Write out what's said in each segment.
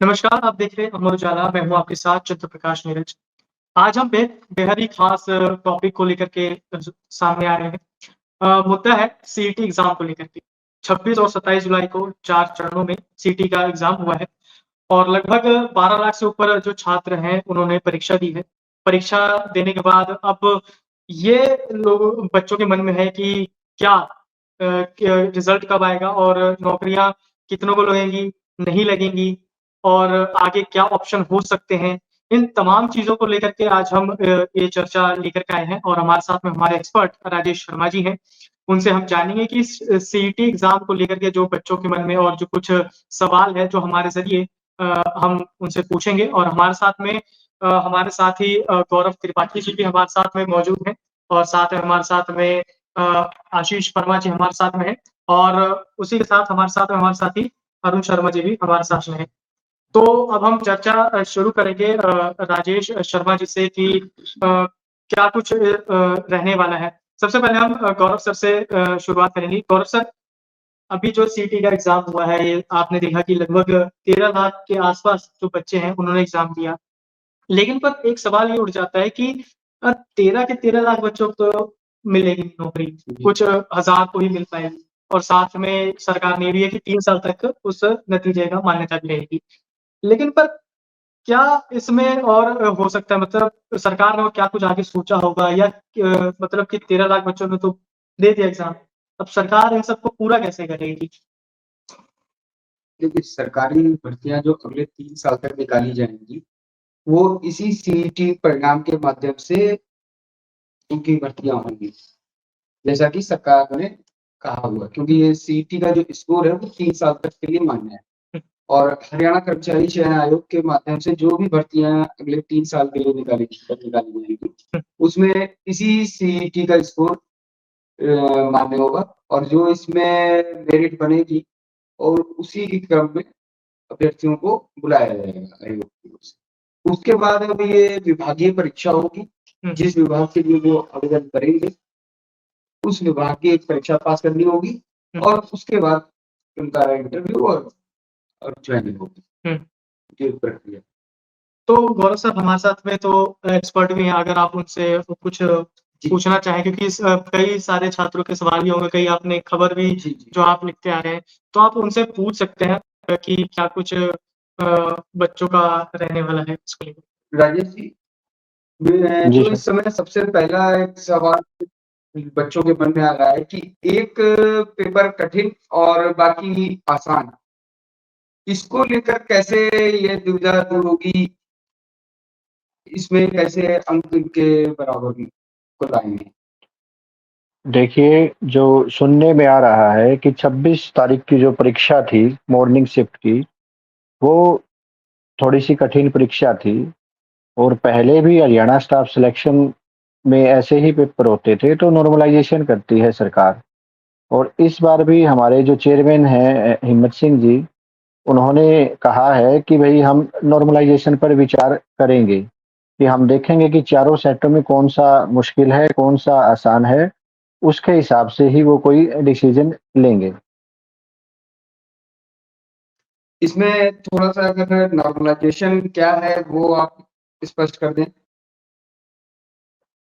नमस्कार, आप देख रहे हैं अमर उजाला, मैं हूँ आपके साथ चंद्र प्रकाश नीरज। आज हम बेहद ही ख़ास टॉपिक को लेकर के सामने आ रहे हैं। मुद्दा है सीईटी एग्ज़ाम को लेकर के। 26 और 27 जुलाई को 4 चरणों में सीईटी का एग्ज़ाम हुआ है और लगभग 12 लाख से ऊपर जो छात्र हैं, उन्होंने परीक्षा दी है। परीक्षा देने के बाद अब ये लोगों बच्चों के मन में है कि क्या क्या रिज़ल्ट कब आएगा और नौकरियाँ कितनों को लगेंगी, नहीं लगेंगी और आगे क्या ऑप्शन हो सकते हैं। इन तमाम चीज़ों को लेकर के आज हम ये चर्चा लेकर के आए हैं और हमारे साथ में हमारे एक्सपर्ट राजेश शर्मा जी हैं। उनसे हम जानेंगे कि सीईटी एग्ज़ाम को लेकर के जो बच्चों के मन में और जो कुछ सवाल है, जो हमारे ज़रिए हम उनसे पूछेंगे और हमारे साथ ही गौरव त्रिपाठी जी भी हमारे साथ में मौजूद हैं और साथ में हमारे साथ में आशीष वर्मा जी हमारे साथ में हैं और उसी के साथ हमारे साथी अरुण शर्मा जी भी हमारे साथ में हैं। तो अब हम चर्चा शुरू करेंगे राजेश शर्मा जी से कि क्या कुछ रहने वाला है। सबसे पहले हम गौरव सर से शुरुआत करेंगे। गौरव सर, अभी जो सीईटी का एग्ज़ाम हुआ है, ये आपने देखा कि लगभग 13 लाख के आस-पास जो बच्चे हैं, उन्होंने एग्ज़ाम दिया। लेकिन पर एक सवाल ये उठ जाता है कि 13 के 13 लाख बच्चों को तो मिलेगी नहीं नौकरी, जी। कुछ हज़ार को ही मिल पाएगी और साथ में सरकार ने ये भी है कि 3 साल तक उस नतीजे का मान्यता भी रहेगी। लेकिन पर क्या इसमें और हो सकता है, मतलब सरकार ने और क्या कुछ आगे सोचा होगा या मतलब कि 13 लाख बच्चों ने तो दे दिया एग्ज़ाम, अब सरकार इन सबको पूरा कैसे करेगी? देखिए, सरकारी भर्तियाँ जो अगले 3 साल तक निकाली जाएँगी, वो इसी सीईटी परिणाम के माध्यम से उनकी भर्तियाँ होंगी। जैसा कि सरकार ने कहा हुआ है, क्योंकि ये सीईटी का जो स्कोर है, वो 3 साल तक के लिए मान्य है। हुँ, और हरियाणा कर्मचारी चयन आयोग के माध्यम से जो भी भर्तियाँ अगले 3 साल के लिए निकाली जाएँगी, हुँ, उसमें इसी सीईटी का स्कोर मान्य होगा और जो इसमें मेरिट बनेगी और उसी के क्रम में अभ्यर्थियों को बुलाया जाएगा आयोग की ओर से। उसके बाद अब ये विभागीय परीक्षा होगी, हुँ, जिस विभाग के लिए वो आवेदन करेंगे, उस विभाग की एक परीक्षा पास करनी होगी हुँ, और उसके बाद उनका इंटरव्यू और ज्वाइनिंग होगी, हुँ। ये प्रक्रिया। तो गौरव सर हमारे साथ में तो एक्सपर्ट भी हैं, अगर आप उनसे कुछ जी, पूछना चाहें, क्योंकि कई सारे छात्रों के सवाल भी होंगे, कई आपने खबर भी जी, जी। जो आप लिखते आ रहे हैं, तो आप उनसे पूछ सकते हैं कि क्या कुछ बच्चों का रहने वाला है इसको लेकर? राजेश जी, मैं जी जो सर। इस समय सबसे पहला एक सवाल बच्चों के मन में आ रहा है कि एक पेपर कठिन और बाकी आसान, इसको लेकर कैसे ये दुविधा दूर होगी? इसमें कैसे अंक इनके बराबर को लाएँगे? देखिए, जो सुनने में आ रहा है कि 26 तारीख की जो परीक्षा थी मॉर्निंग शिफ्ट की, वो थोड़ी-सी कठिन परीक्षा थी और पहले भी हरियाणा स्टाफ सिलेक्शन में ऐसे ही पेपर होते थे, तो नॉर्मलाइज़ेशन करती है सरकार। और इस बार भी हमारे जो चेयरमैन हैं हिम्मत सिंह जी, उन्होंने कहा है कि भई हम नॉर्मलाइज़ेशन पर विचार करेंगे, कि हम देखेंगे कि चारों सेटों में कौन-सा मुश्किल है, कौन-सा आसान है, उसके हिसाब से ही वो कोई डिसीज़न लेंगे। इसमें थोड़ा-सा अगर नॉर्मलाइज़ेशन क्या है वो आप स्पष्ट कर दें?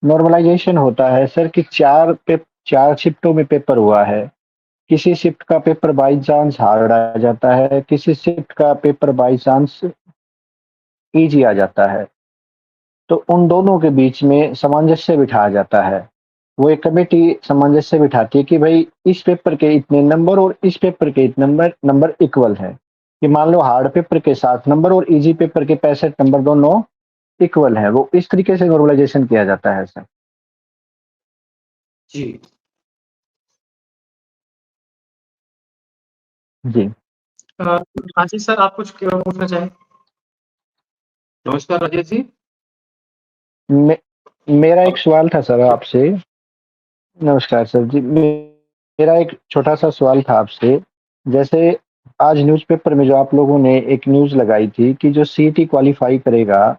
नॉर्मलाइज़ेशन होता है सर कि 4 शिफ्टों में पेपर हुआ है। किसी शिफ्ट का पेपर बाय चांस हार्ड आ जाता है, किसी शिफ्ट का पेपर बाय चांस ईज़ी आ जाता है। तो उन दोनों के बीच में सामंजस्य बिठाया जाता है। वो एक कमेटी सामंजस्य बिठाती है कि भई इस पेपर के इतने नंबर और इस पेपर के इतने नंबर इक्वल है। कि मान लो हार्ड पेपर के 7 नंबर और ईज़ी पेपर के 65 नंबर दोनों इक्वल है। वो इस तरीके से नॉर्मलाइज़ेशन किया जाता है सर। जी। जी। अ, आशीष सर, आप कुछ पूछना चाहें? नमस्कार राजेश जी। मे मेरा एक सवाल था सर आपसे। नमस्कार सर जी। मेरा एक छोटा-सा सवाल था आपसे। जैसे आज न्यूज़पेपर में जो आप लोगों ने एक न्यूज़ लगाई थी कि जो सीईटी क्वालीफाई करेगा,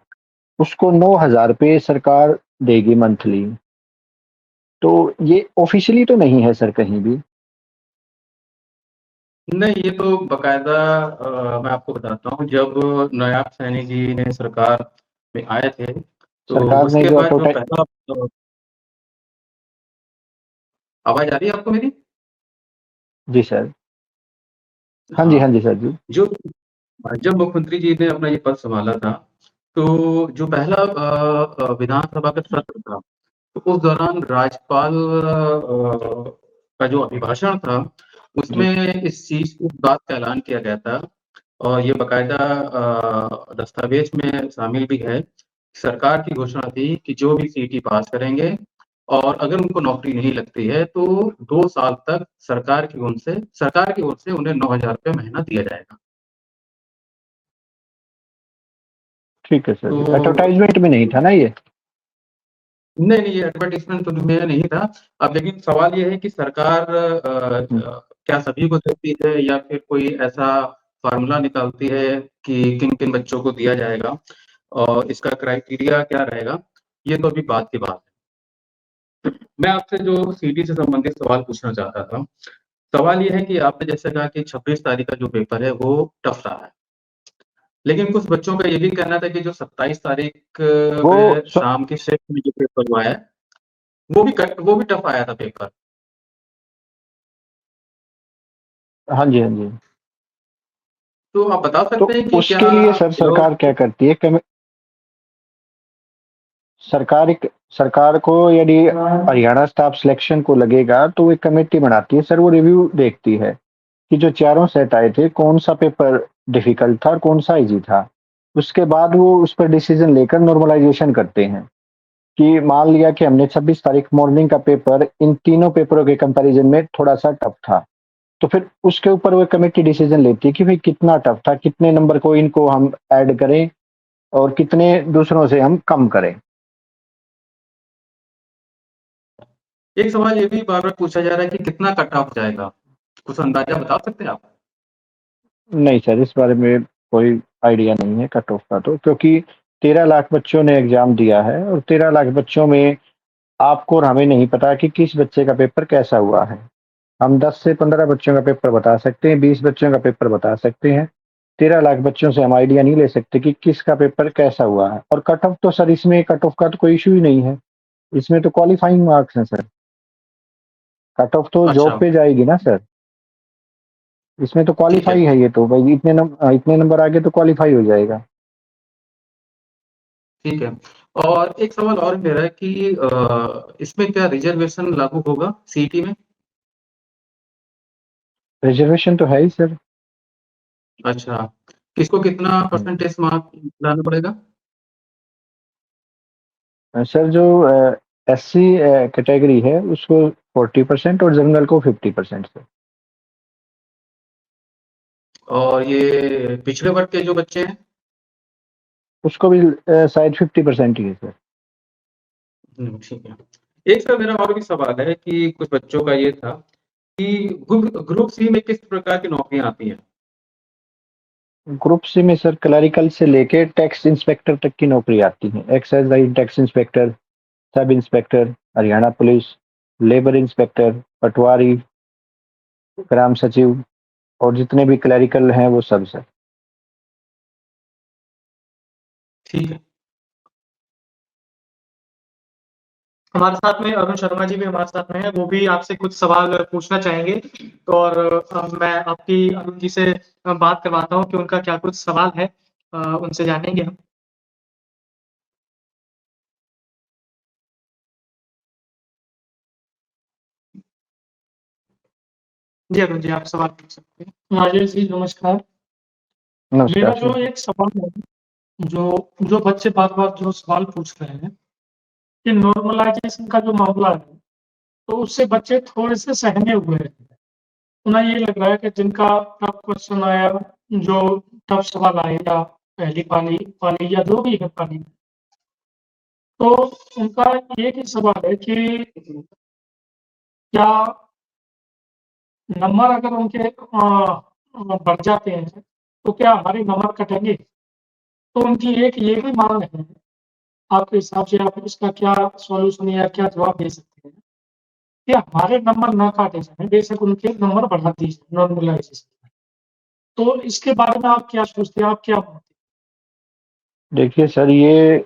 उसको 9,000 रुपए सरकार देगी मंथली। तो ये ऑफ़िशियली तो नहीं है सर कहीं भी? नहीं, ये तो बाकायदा मैं आपको बताता हूँ, जब नायाब सैनी जी ने सरकार में आए थे, तो सरकार ने उसके जो बाद जो टोटा पहला आवाज़ आ रही है आपको मेरी? जी सर। हाँ जी, हाँ हाँ, जी सर जी। जो जब मुख्यमंत्री जी ने अपना ये पद सँभाला था, तो जो पहला विधानसभा का सत्र था, तो उस दौरान राज्यपाल का जो अभिभाषण था, जी, उसमें इस बात का ऐलान किया गया था और ये बाकायदा दस्तावेज़ में शामिल भी है। सरकार की घोषणा थी कि जो भी सीईटी पास करेंगे और अगर उनको नौकरी नहीं लगती है, तो 2 साल तक सरकार की ओर से उन्हें ₹9,000 महीना दिया जाएगा। ठीक है सर तो जी। एडवर्टाइज़मेंट में नहीं था ना ये? नहीं, नहीं, ये एडवर्टाइज़मेंट तो में नहीं था। अब लेकिन सवाल ये है कि सरकार हुँ, क्या सभी को देती है या फिर कोई ऐसा फ़ॉर्मूला निकालती है कि किन-किन बच्चों को दिया जाएगा और इसका क्राइटेरिया क्या रहेगा, ये तो अभी बात की बात है। मैं आपसे जो सीटी से संबंधित सवाल पूछना चाहता था, सवाल ये है कि आपने जैसे कहा कि 26 तारीख का जो पेपर है, वो टफ़ रहा है। लेकिन कुछ बच्चों का ये भी कहना था कि जो 27 तारीख वो में स शाम की शिफ्ट में जो पेपर हुआ है, वो भी टफ़ आया था पेपर। हाँ जी, हाँ जी। तो आप बता तो सकते हैं कि क्या उसके लिए सर ये लोग सरकार क्या करती है? सरकार को यदि हरियाणा स्टाफ सिलेक्शन को लगेगा तो वो एक कमेटी बनाती है सर, वो रिव्यू देखती है कि जो चारों सेट आए थे कौन सा पेपर डिफिकल्ट था और कौन सा इजी था। उसके बाद वो उस पर डिसीजन लेकर नॉर्मलाइजेशन करते हैं कि मान लिया कि हमने 26 तारीख मॉर्निंग का पेपर इन तीनों पेपरों के कंपैरिजन में थोड़ा सा टफ था, तो फिर उसके ऊपर वो कमेटी डिसीजन लेती है कि भाई कितना टफ था, कितने नंबर को इनको हम ऐड करें और कितने दूसरों से हम कम करें। एक सवाल ये भी बार-बार पूछा जा रहा है कि कितना कट ऑफ जाएगा? कुछ अंदाज़ा बता सकते हैं आप? नहीं सर, इस बारे में कोई आइडिया नहीं है कट ऑफ का, तो क्योंकि 13 लाख बच्चों ने एग्ज़ाम दिया है और 13 लाख बच्चों में आपको और हमें नहीं पता कि किस बच्चे का पेपर कैसा हुआ है। हम 10 से 15 बच्चों का पेपर बता सकते हैं, 20 बच्चों का पेपर बता सकते हैं। 13 लाख बच्चों से हम आइडिया नहीं ले सकते कि किसका पेपर कैसा हुआ है, और कट ऑफ तो सर इसमें कट ऑफ का तो कोई इश्यू ही नहीं है। इसमें तो क्वालीफाइंग मार्क्स हैं सर। कट ऑफ तो अच्छा, जॉब पे जाएगी ना सर। इसमें तो ठीक है, क्वालीफाई है, ये तो भाई इतने नंबर आ गए तो क्वालीफाई हो जाएगा। ठीक है। और एक सवाल और मेरा है कि इसमें क्या रिज़र्वेशन लागू होगा सीईटी में? रिजर्वेशन तो है ही सर। अच्छा, किसको कितना हुँ। परसेंटेज मार्क लाना पड़ेगा? सर जो एससी कैटेगरी है उसको 40% और जनरल को 50% सर। और ये पिछड़े वर्ग के जो बच्चे हैं? उसको भी शायद 50% ही है सर। ठीक है। एक सर मेरा और भी सवाल है कि कुछ बच्चों का ये था कि ग्रुप सी में किस प्रकार की नौकरियाँ आती हैं? ग्रुप सी में सर क्लरिकल से लेके टैक्स इंस्पेक्टर तक की नौकरी आती है। Excise tax inspector, sub inspector, Haryana police, labour inspector, patwari, ग्राम सचिव और जितने भी क्लरिकल हैं वो सब सर। ठीक है। हमारे साथ में अरुण शर्मा जी भी हमारे साथ में हैं, वो भी आपसे कुछ सवाल पूछना चाहेंगे। तो और मैं आपकी अरुण जी से बात करवाता हूँ कि उनका क्या कुछ सवाल है, उनसे जानेंगे हम। जी, अरुण जी, आप सवाल पूछ सकते हैं। राजेश जी नमस्कार। मेरा नमस्कार जो सर। एक सवाल है, जो जो बच्चे बार-बार जो सवाल पूछ रहे हैं कि नॉर्मलाइज़ेशन का जो मामला है, तो उससे बच्चे थोड़े-से सहमे हुए हैं। उन्हें ये लग रहा है कि जिनका टफ क्वेश्चन आया, जो टफ सवाल आए या पहली पाली पाली या जो भी है पाली, तो उनका एक ही सवाल है कि क्या नंबर अगर उनके बढ़ जाते हैं, तो क्या हमारे नंबर कटेंगे? तो उनकी एक ये भी माँग है, आपके हिसाब से आप इसका क्या सॉल्यूशन या क्या जवाब दे सकते हैं कि हमारे नंबर ना काटे जाएँ, बेशक उनके नंबर बढ़ा दिए जाएँ नॉर्मलाइज़ेशन। तो इसके बारे में आप क्या सोचते हैं, आप क्या मानते देखिए सर, ये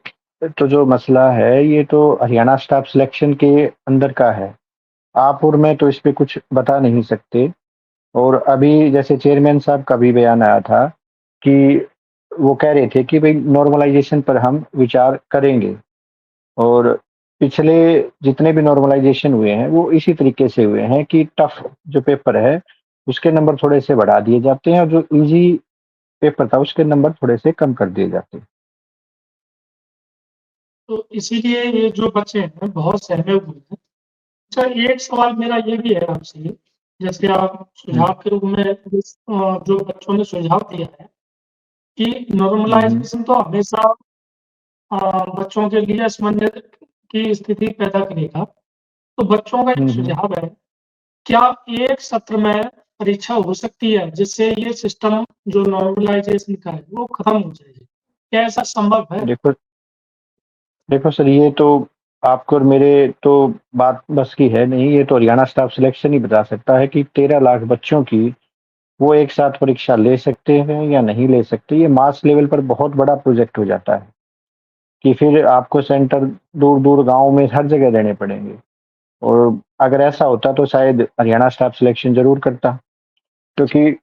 तो जो मसला है, ये तो हरियाणा स्टाफ सिलेक्शन के अंदर का है। आप और मैं तो इस पे कुछ बता नहीं सकते। और अभी जैसे चेयरमैन साहब का भी बयान आया था कि वो कह रहे थे कि भई नॉर्मलाइज़ेशन पर हम विचार करेंगे। और पिछले जितने भी नॉर्मलाइज़ेशन हुए हैं, वो इसी तरीके से हुए हैं कि टफ़ जो पेपर है, उसके नंबर थोड़े से बढ़ा दिए जाते हैं और जो ईज़ी पेपर था, उसके नंबर थोड़े से कम कर दिए जाते हैं। तो इसीलिए ये जो बच्चे हैं बहुत सहमे हुए हैं। अच्छा, एक सवाल मेरा ये भी है आपसे, जैसे आप हुँ, सुझाव के रूप में जो बच्चों ने सुझाव दिया है कि हुँ, हुँ। नॉर्मलाइज़ेशन तो हमेशा अ, बच्चों के लिए असमंजस की स्थिति पैदा करेगा। तो बच्चों का एक हुँ, हुँ। सुझाव है, क्या एक सत्र में परीक्षा हो सकती है जिससे ये सिस्टम जो नॉर्मलाइज़ेशन का है वो खत्म हो जाए? क्या ऐसा संभव है? देखो देखो सर, ये तो आपको और मेरे तो बात बस की है नहीं। ये तो हरियाणा स्टाफ सिलेक्शन ही बता सकता है कि 13 लाख बच्चों की वो एक साथ परीक्षा ले सकते हैं या नहीं ले सकते। ये मास लेवल पर बहुत बड़ा प्रोजेक्ट हो जाता है कि फिर आपको सेंटर दूर-दूर गाँव में हर जगह देने पड़ेंगे। और अगर ऐसा होता तो शायद हरियाणा स्टाफ सिलेक्शन ज़रूर करता, क्योंकि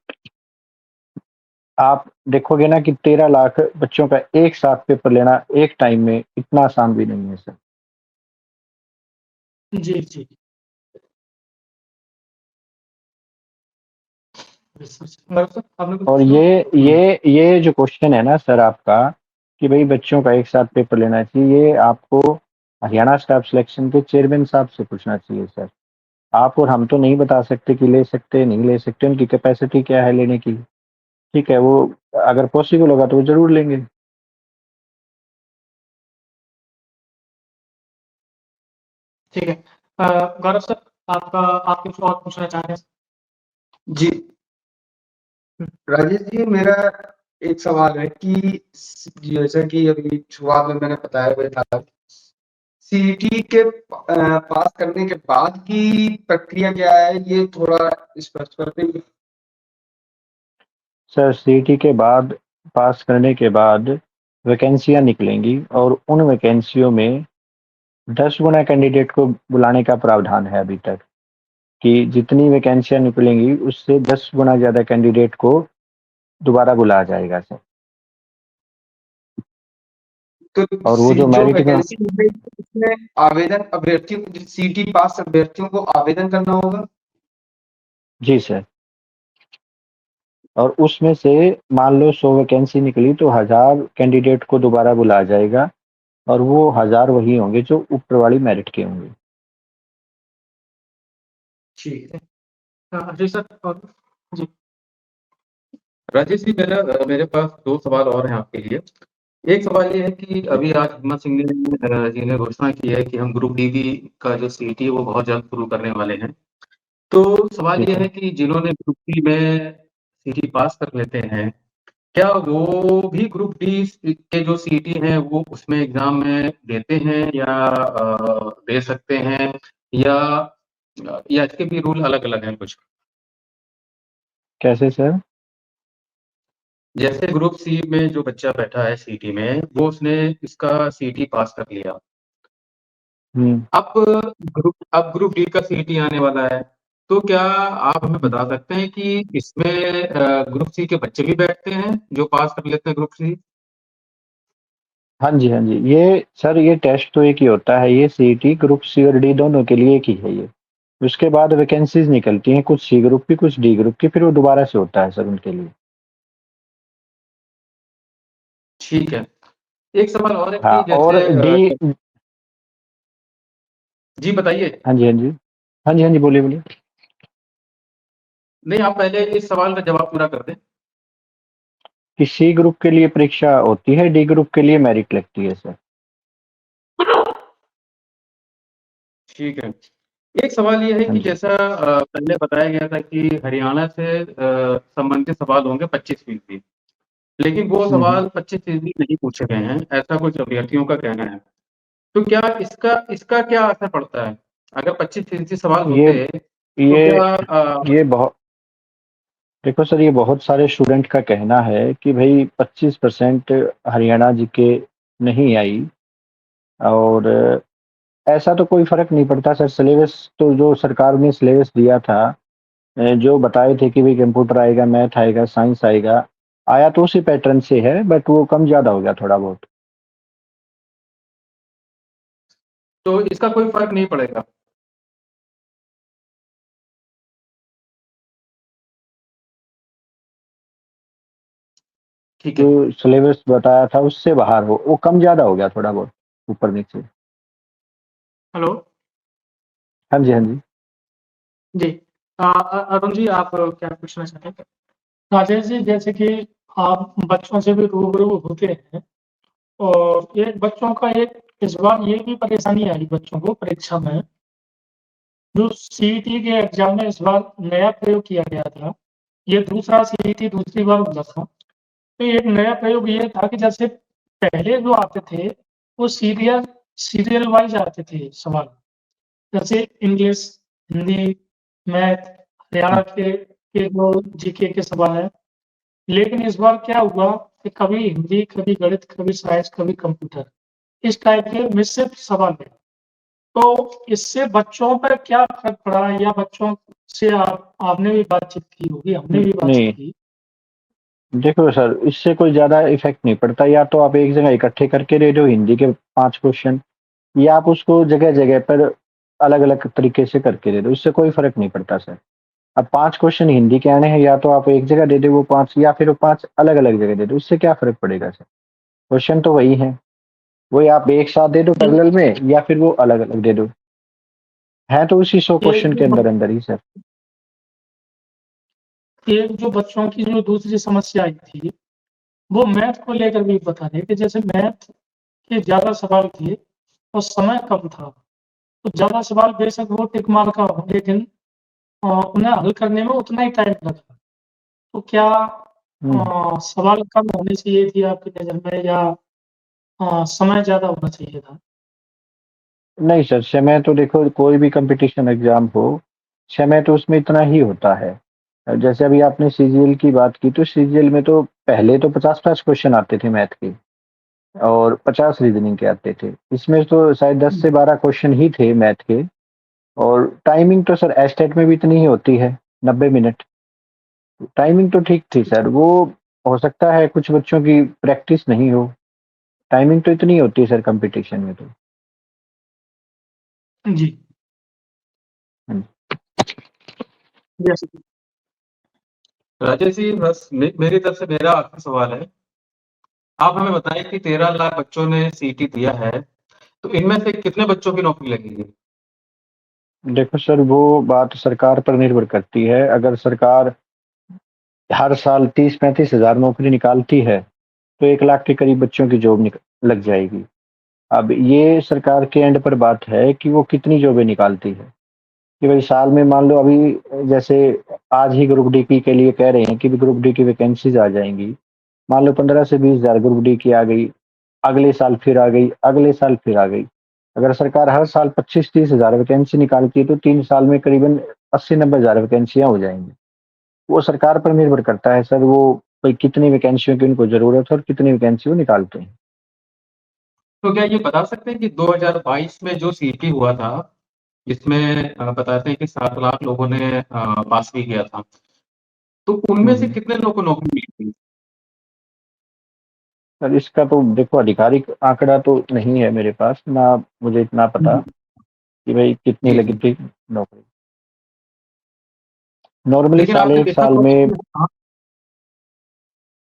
आप देखोगे ना कि 13 लाख बच्चों का एक साथ पेपर लेना एक टाइम में इतना आसान भी नहीं है सर। जी, जी। आपने कुछ और पूछना? ये जो क्वेश्चन है ना सर आपका, कि भई बच्चों का एक साथ पेपर लेना चाहिए, ये आपको हरियाणा स्टाफ सिलेक्शन के चेयरमैन साहब से पूछना चाहिए सर। आप और हम तो नहीं बता सकते कि ले सकते हैं, नहीं ले सकते, उनकी कैपेसिटी क्या है लेने की। ठीक है, वो अगर पॉसिबल होगा तो वो ज़रूर लेंगे। ठीक है। गौरव सर, आप कुछ और पूछना चाह रहे हैं? जी, राजेश जी, मेरा एक सवाल है कि जैसा कि अभी शुरुआत में मैंने बताया हुआ था, सीईटी के पास करने के बाद की प्रक्रिया क्या है, ये थोड़ा स्पष्ट कर देंगे? सर सीईटी के बाद पास करने के बाद वैकेंसियाँ निकलेंगी और उन वैकेंसियों में 10 गुना कैंडिडेट को बुलाने का प्रावधान है अभी तक, कि जितनी वैकेंसियाँ निकलेंगी उससे 10 गुना ज़्यादा कैंडिडेट को दोबारा बुलाया जाएगा सर। तो और वो जो जो मेरिट में वैकेंसी निकलेगी उसमें आवेदन अभ्यर्थियों को, सीईटी पास अभ्यर्थियों को आवेदन करना होगा? जी सर। और उसमें से मान लो 100 वैकेंसी निकली तो 1000 कैंडिडेट को दोबारा बुलाया जाएगा और वो 1000 वही होंगे जो ऊपर वाली मेरिट के होंगे। ठीक है। जी सर, और जी। राजेश जी, मेरे पास 2 सवाल और हैं आपके लिए। एक सवाल ये है कि अभी आज हिम्मत सिंह जी ने घोषणा की है कि हम ग्रुप डी की का जो सीईटी है वो बहुत जल्द शुरू करने वाले हैं। तो सवाल जी ये सर। है कि जिन्होंने ग्रुप डी में सीईटी पास कर लेते हैं, क्या वो भी ग्रुप डी के जो सीईटी हैं वो उसमें एग्ज़ाम में देते हैं या दे सकते हैं, या या इसके भी रूल अलग-अलग हैं कुछ? कैसे सर? जैसे ग्रुप सी में जो बच्चा बैठा है सीईटी में, वो उसने इसका सीईटी पास कर लिया। हुँ, अब ग्रुप डी का सीईटी आने वाला है, तो क्या आप हमें हुँ। बता सकते हैं कि इसमें ग्रुप सी के बच्चे भी बैठते हैं, जो पास कर लेते हैं ग्रुप सी? हाँ जी, हाँ जी। ये सर ये टेस्ट तो एक ही होता है, ये सीईटी ग्रुप सी और डी दोनों के लिए एक ही है ये। उसके बाद वैकेंसीज़ निकलती हैं, कुछ सी ग्रुप की, कुछ डी ग्रुप की, फिर वो दोबारा से होता है सर उनके लिए। ठीक है। एक सवाल और है हाँ, कि और जैसे डी जी बताइए। हाँ जी, हाँ जी। हाँ जी, हाँ जी, बोलिए, बोलिए। नहीं, आप पहले इस सवाल का जवाब पूरा कर दें। कि सी ग्रुप के लिए परीक्षा होती है, डी ग्रुप के लिए मेरिट लगती है सर। ठीक है। एक सवाल ये है हाँ कि जी। जैसा पहले बताया गया था कि हरियाणा से संबंधित सवाल होंगे 25%, लेकिन वो हुँ, हुँ। सवाल 25% नहीं पूछे गए हैं, ऐसा कुछ अभ्यर्थियों का कहना है। तो क्या इसका इसका क्या असर पड़ता है? अगर 25% सवाल ये होते तो ये क्या ये बहुत देखो सर, ये बहुत सारे स्टूडेंट का कहना है कि भई 25% हरियाणा जीके नहीं आई और ऐसा तो कोई फ़र्क नहीं पड़ता सर। सिलेबस तो जो सरकार ने सिलेबस दिया था, जो बताए थे कि भई कंप्यूटर आएगा, मैथ आएगा, साइंस आएगा, आया तो उसी पैटर्न से है, बट वो कम ज़्यादा हो गया थोड़ा बहुत। तो इसका कोई फ़र्क नहीं पड़ेगा? ठीक है। जो सिलेबस बताया था उससे बाहर हो, वो कम ज़्यादा हो गया थोड़ा बहुत, ऊपर-नीचे। हेलो? हाँ जी, हाँ जी। जी। अरुण जी, आप क्या पूछना चाहते हैं? राजेश जी, जैसे कि आप बच्चों से भी रूबरू होते हैं और एक बच्चों का एक इस बार ये भी परेशानी आई बच्चों को परीक्षा में, जो सीईटी के एग्ज़ाम में इस बार नया प्रयोग किया गया था। ये दूसरा सीईटी दूसरी बार हुआ था। तो एक नया प्रयोग ये था कि जैसे पहले जो आते थे, वो सीरियल वाइज़ आते थे सवाल। जैसे इंग्लिश, हिंदी, मैथ, हरियाणा के जो जीके के सवाल हैं। लेकिन इस बार क्या हुआ कि कभी हिंदी, कभी गणित, कभी साइंस, कभी कंप्यूटर, इस टाइप के मिश्रित सवाल हैं। तो इससे बच्चों पर क्या फ़र्क पड़ा या बच्चों से आपने भी बातचीत की होगी, हमने भी बातचीत नहीं, की। देखो सर, इससे कोई ज़्यादा इफ़ेक्ट नहीं पड़ता। या तो आप एक जगह इकट्ठे करके दे दो हिंदी के 5 क्वेश्चन, या आप उसको जगह-जगह पर अलग-अलग तरीके से करके दे दो, इससे कोई फ़र्क नहीं पड़ता सर। अब 5 क्वेश्चन हिंदी के आने हैं, या तो आप एक जगह दे दो वो 5, या फिर वो 5 अलग-अलग जगह दे दो, इससे क्या फ़र्क पड़ेगा सर? क्वेश्चन तो वही हैं, वही आप एक साथ दे दो पैरेलल में, या फिर वो अलग-अलग दे दो। हैं तो उसी 100 एक क्वेश्चन के अंदर-अंदर ही सर। एक जो बच्चों की जो दूसरी समस्या आई थी, वो मैथ को लेकर भी बता रहे कि जैसे मैथ के ज़्यादा सवाल थे और समय कम था। तो ज़्यादा सवाल बेशक वो टिक मार का हो, लेकिन उन्हें हल करने में उतना ही टाइम लगा। तो क्या हुँ। सवाल कम होने चाहिए थी आपकी नज़र में या समय ज़्यादा होना चाहिए था? नहीं सर, समय तो देखो कोई भी कॉम्पिटिशन एग्ज़ाम हो, समय तो उसमें इतना ही होता है। जैसे अभी आपने सीजीएल की बात की, तो सीजीएल में तो पहले तो 50-50 क्वेश्चन आते थे मैथ के और 50 रीज़निंग के आते थे। इसमें तो शायद 10 से 12 क्वेश्चन ही थे मैथ के, और टाइमिंग तो सर एस्टेट में भी इतनी ही होती है, 90 मिनट। टाइमिंग तो ठीक थी सर, वो हो सकता है कुछ बच्चों की प्रैक्टिस नहीं हो, टाइमिंग तो इतनी होती है सर कॉम्पिटिशन में तो। जी। हुँ। यस। राजेश जी, बस मेरी तरफ से मेरा आखिरी सवाल है। आप हमें बताइए कि 13 लाख बच्चों ने सीईटी दिया है, तो इनमें से कितने बच्चों की नौकरी लगेगी? देखो सर, वो बात सरकार पर निर्भर करती है। अगर सरकार हर साल 30-35 हज़ार नौकरी निकालती है, तो 1 लाख के करीब बच्चों की जॉब लग जाएगी। अब ये सरकार के एंड पर बात है कि वो कितनी जॉबें निकालती है, कि भाई साल में मान लो अभी जैसे आज ही ग्रुप डी की के लिए कह रहे हैं कि ग्रुप डी की वैकेंसीज़ आ जाएँगी। मान लो 15 से 20 हज़ार ग्रुप डी की आ गई, अगले साल फिर आ गई, अगले साल फिर आ गई। अगर सरकार हर साल 25-30 हज़ार वैकेंसी निकालती है, तो 3 साल में करीबन 80-90 हज़ार वैकेंसियाँ हो जाएँगी। वो सरकार पर निर्भर करता है सर, वो भाई कितनी वैकेंसियों की उनको ज़रूरत है और कितनी वैकेंसी वो निकालते हैं। तो क्या ये बता सकते हैं कि 2022 में जो सीईटी हुआ था, जिसमें बताते हैं कि 7 लाख लोगों ने पास भी किया था, तो हुँ, उनमें से हुँ। कितने लोगों को नौकरी मिली थी? सर इसका तो देखो आधिकारिक आंकड़ा तो नहीं है मेरे पास, ना मुझे इतना पता जी, कि भाई कितनी जी, लगी जी। थी नौकरी। नॉर्मली लेकिन साल आपने 1 देखा साल होगा में। कि हाँ,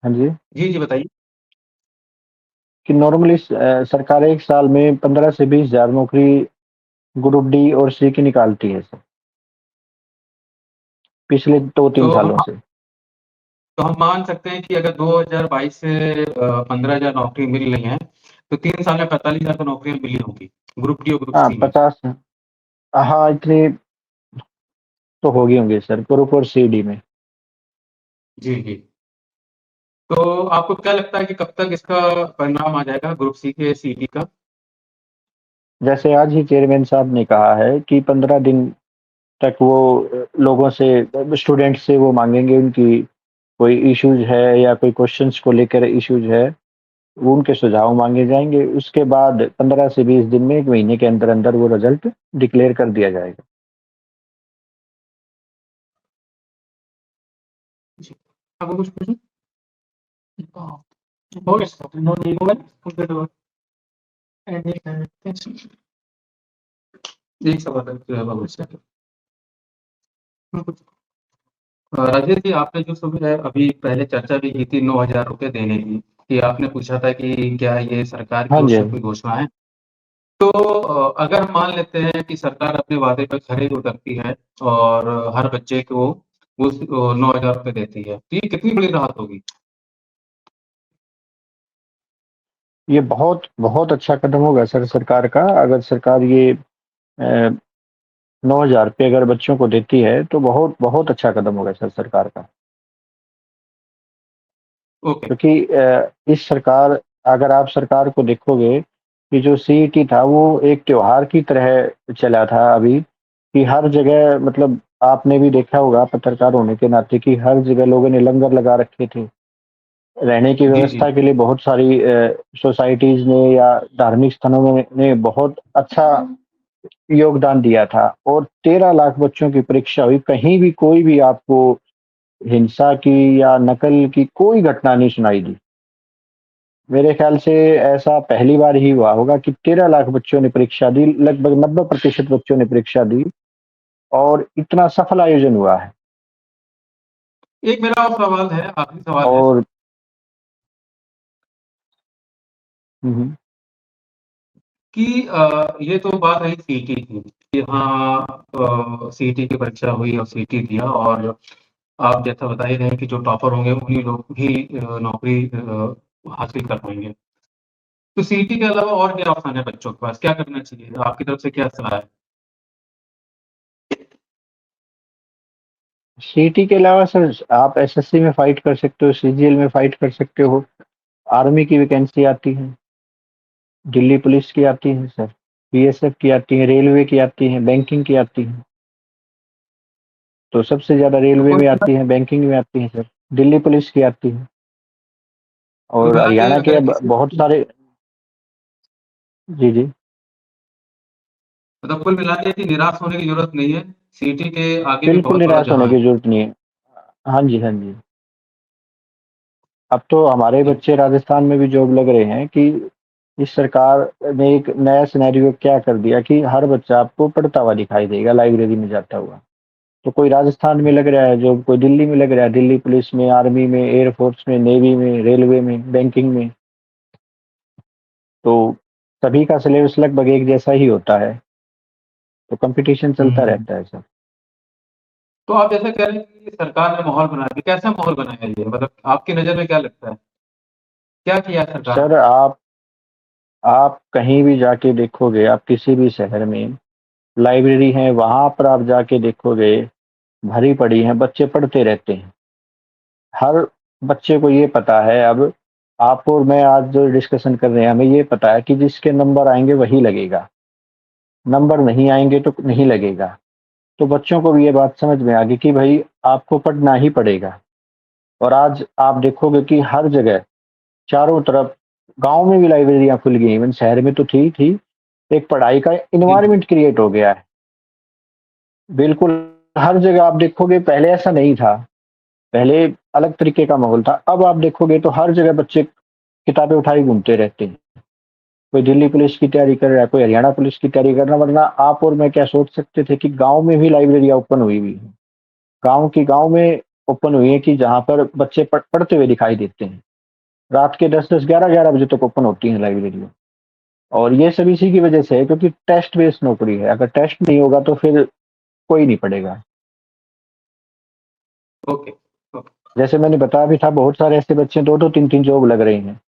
हाँ जी, जी, जी, बताइए। कि नॉर्मली सरकार 1 साल में 15 से 20 हज़ार नौकरी ग्रुप डी और सी की निकालती है सर, पिछले 2-3 तो हम सालों से। तो हम मान सकते हैं कि अगर 2022 से 15,000 नौकरी मिल रही हैं, तो 3 साल में 45,000 तो नौकरियाँ मिली होंगी, ग्रुप डी और ग्रुप हाँ, सी में। 50। हाँ, इतनी तो होगी होंगी सर, ग्रुप और सी डी में। जी, जी। तो आपको क्या लगता है कि कब तक इसका परिणाम आ जाएगा ग्रुप सी के सीईटी का? जैसे आज ही चेयरमैन साहब ने कहा है कि 15 दिन तक वो लोगों से, स्टूडेंट से वो माँगेंगे, उनकी कोई इश्यूज़ है या कोई क्वेश्चन्स को लेकर इश्यूज़ है, वो उनके सुझाव माँगे जाएँगे। उसके बाद 15 से 20 दिन में, 1 महीने के अंदर-अंदर वो रिज़ल्ट डिक्लेयर कर दिया जाएगा। जी, आपको कुछ प्रश्न? हो गया sir, no need mobile complete हुआ। एंड एक है, एक सवाल है बाबू अच्छा, से। कुछ राजेश जी, आपने जो सुबह अभी पहले चर्चा भी की थी 9,000 रुपए देने की, कि आपने पूछा था कि क्या ये सरकार हाँ की ओर जी, से हाँ कोई जी। घोषणा है? तो अगर हम मान लेते हैं कि सरकार अपने वादे पे खरी उतरती है और हर बच्चे को वो 9,000 रुपए देती है, तो ये कितनी बड़ी राहत होगी? ये बहुत, बहुत अच्छा कदम होगा सर सरकार का, अगर सरकार ये 9,000 रुपए अगर बच्चों को देती है, तो बहुत, बहुत अच्छा कदम होगा सर सरकार का। ओके। क्योंकि इस सरकार अगर आप सरकार को देखोगे कि जो सीईटी था, वो एक त्योहार की तरह चला था अभी, कि हर जगह, मतलब आपने भी देखा होगा पत्रकार होने के नाते, कि हर जगह लोगों ने लंगर लगा रखे थे। रहने की जी, जी। व्यवस्था के लिए बहुत सारी सोसाइटीज़ ने या धार्मिक स्थानों में ने बहुत अच्छा योगदान दिया था, और 13 लाख बच्चों की परीक्षा हुई। कहीं भी कोई भी आपको हिंसा की या नकल की कोई घटना नहीं सुनाई दी। मेरे ख्याल से ऐसा पहली बार ही हुआ होगा कि 13 लाख बच्चों ने परीक्षा दी, लगभग 90% बच्चों ने परीक्षा दी, और इतना सफल आयोजन हुआ है। एक मेरा और सवाल है, आखिरी सवाल है और हुँ, हुँ। कि ये तो बात रही सीईटी की, कि हाँ सीईटी की परीक्षा हुई और सीईटी दिया, और आप जैसा बता ही रहे हैं कि जो टॉपर होंगे उन्हीं लोग ही नौकरी हासिल कर पाएँगे। तो सीईटी के अलावा और क्या ऑप्शन है बच्चों के पास? क्या करना चाहिए? आपकी तरफ से क्या सलाह है? सीईटी के अलावा सर आप एसएससी में फाइट कर सकते हो, सीजीएल में फाइट कर सकते हो, आर्मी की वैकेंसी आती है, दिल्ली पुलिस की आती है सर, बीएसएफ की आती है, रेलवे की आती है, बैंकिंग की आती है। तो सबसे ज़्यादा तो रेलवे कुल में मिला आती है, बैंकिंग में आती है सर, दिल्ली पुलिस की आती है, कुल और मिला के हरियाणा के अगर अब किसी बहुत सारे। जी, जी। मतलब कुल मिला के कि निराश होने की ज़रूरत नहीं है, सीईटी के आगे भी बिल्कुल बहुत बड़ा निराश होने जहान की है। ज़रूरत नहीं है। हाँ जी, हाँ जी। अब तो हमारे जी, बच्चे राजस्थान में भी जॉब लग रहे हैं, कि इस सरकार ने एक नया सिनेरियो क्या कर दिया कि हर बच्चा आपको पढ़ता हुआ दिखाई देगा, लाइब्रेरी में जाता हुआ। तो कोई राजस्थान में लग रहा है जॉब, कोई दिल्ली में लग रहा है, दिल्ली पुलिस में, आर्मी में, एयर फोर्स में, नेवी में, रेलवे में, बैंकिंग में। तो सभी का सिलेबस लगभग एक जैसा ही होता है, तो कॉम्पिटिशन चलता हुँ। रहता है सर। तो आप जैसे कह रहे हैं कि सरकार ने माहौल बना दिया, कैसा माहौल बनाया है ये? मतलब आपकी नज़र में क्या लगता है? क्या किया है सरकार सर ने? आप कहीं भी जाके देखोगे, आप किसी भी शहर में लाइब्रेरी है, वहाँ पर आप जाके देखोगे, भरी पड़ी हैं, बच्चे पढ़ते रहते हैं। हर बच्चे को ये पता है अब, आप और मैं आज जो डिस्कशन कर रहे हैं, हमें ये पता है कि जिसके नंबर आएँगे वही लगेगा, नंबर नहीं आएँगे तो नहीं लगेगा। तो बच्चों को भी ये बात समझ में आ गई कि भई आपको पढ़ना ही पड़ेगा। और आज आप देखोगे कि हर जगह, चारों तरफ, गाँव में भी लाइब्रेरियाँ खुल गई हैं, इवन शहर में तो थी, एक पढ़ाई का जी, जी। एनवायरनमेंट क्रिएट हो गया है। बिल्कुल, हर जगह आप देखोगे, पहले ऐसा नहीं था। पहले अलग तरीके का माहौल था। अब आप देखोगे तो हर जगह बच्चे किताबें उठाए घूमते रहते हैं। कोई दिल्ली पुलिस की तैयारी कर रहा है, कोई हरियाणा पुलिस की तैयारी कर रहा है, वरना आप और मैं क्या सोच सकते थे कि गाँव में भी लाइब्रेरियाँ ओपन हुई हैं। गाँव की गाँव में ओपन हुई है, कि जहाँ पर बच्चे पढ़ते हुए दिखाई देते हैं। रात के 10-10, 11-11 बजे तक ओपन होती हैं लाइब्रेरियाँ। और ये सब इसी की वजह से है, क्योंकि टेस्ट बेस्ड नौकरी है। अगर टेस्ट नहीं होगा तो फिर कोई नहीं पढ़ेगा। Okay, okay. जैसे मैंने बताया भी था, बहुत सारे ऐसे बच्चे 2-2 3-3 जॉब लग रहे हैं।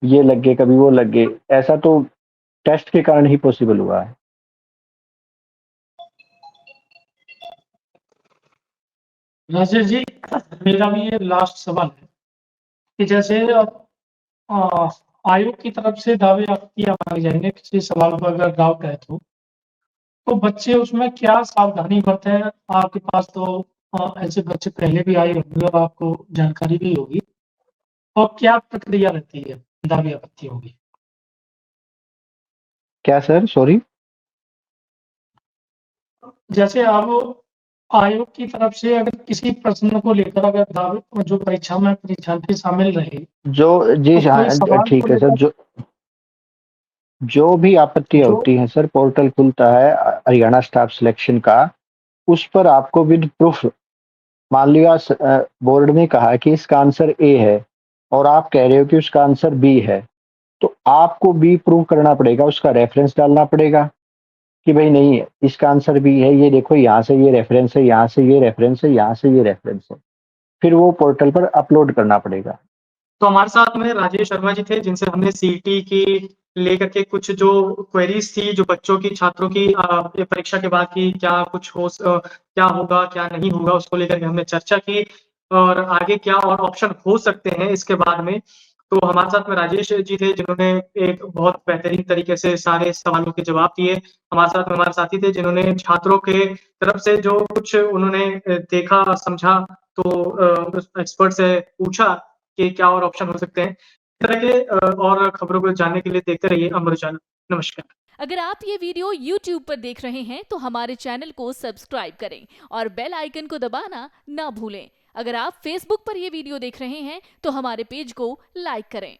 ये लग गए, कभी वो लग गए। ऐसा तो टेस्ट के कारण ही पॉसिबल हुआ है। राजेश जी, मेरा भी ये लास्ट सवाल है कि जैसे अ, आयोग की तरफ से दावे आपत्तियां मांगे जाएंगे किसी सवाल पर अगर डाउट है तो तो बच्चे उसमें क्या सावधानी बरतें? आपके पास तो ऐसे बच्चे पहले भी आए होंगे और आपको जानकारी भी होगी। और क्या प्रक्रिया रहती है दावे आपत्तियों की? क्या सर? सॉरी? जैसे अब आयोग की तरफ से अगर किसी प्रश्न को लेकर अगर दावे जो परीक्षार्थी शामिल रहे, जो जी तो कोई हाँ, सवाल को ठीक है सर। लेकर जो भी आपत्तियाँ जो होती हैं सर, पोर्टल खुलता है हरियाणा स्टाफ सिलेक्शन का, उस पर आपको विद प्रूफ, मान लिया बोर्ड ने कहा कि इसका आंसर ए है और आप कह रहे हो कि उसका आंसर बी है, तो आपको बी प्रूव करना पड़ेगा, उसका रेफरेंस डालना पड़ेगा कि भाई नहीं है, इसका आंसर बी है, ये देखो यहाँ से ये रेफरेंस है, यहाँ से ये रेफरेंस है, यहाँ से ये रेफरेंस है, फिर वो पोर्टल पर अपलोड करना पड़ेगा। तो हमारे साथ में राजेश शर्मा जी थे, जिनसे हमने सीईटी की लेकर के कुछ जो क्वेरीज थी, जो बच्चों की, छात्रों की ये परीक्षा के बाद की क्या कुछ क्या होगा, क्या नहीं होगा, उसको लेकर के हमने चर्चा की और आगे क्या और ऑप्शन हो सकते हैं इसके बाद में। तो हमारे साथ में राजेश जी थे, जिन्होंने एक बहुत बेहतरीन तरीके से सारे सवालों के जवाब दिए। हमारे साथ में हमारे साथी थे, जिन्होंने छात्रों के तरफ से जो कुछ उन्होंने देखा, समझा, तो एक्सपर्ट से पूछा कि क्या और ऑप्शन हो सकते हैं। इस तरह के और खबरों को जानने के लिए देखते रहिए अमर उजाला। नमस्कार। अगर आप ये वीडियो YouTube पर देख रहे हैं तो हमारे चैनल को सब्सक्राइब करें और बेल आइकन को दबाना ना भूलें। अगर आप Facebook पर ये वीडियो देख रहे हैं तो हमारे पेज को लाइक करें।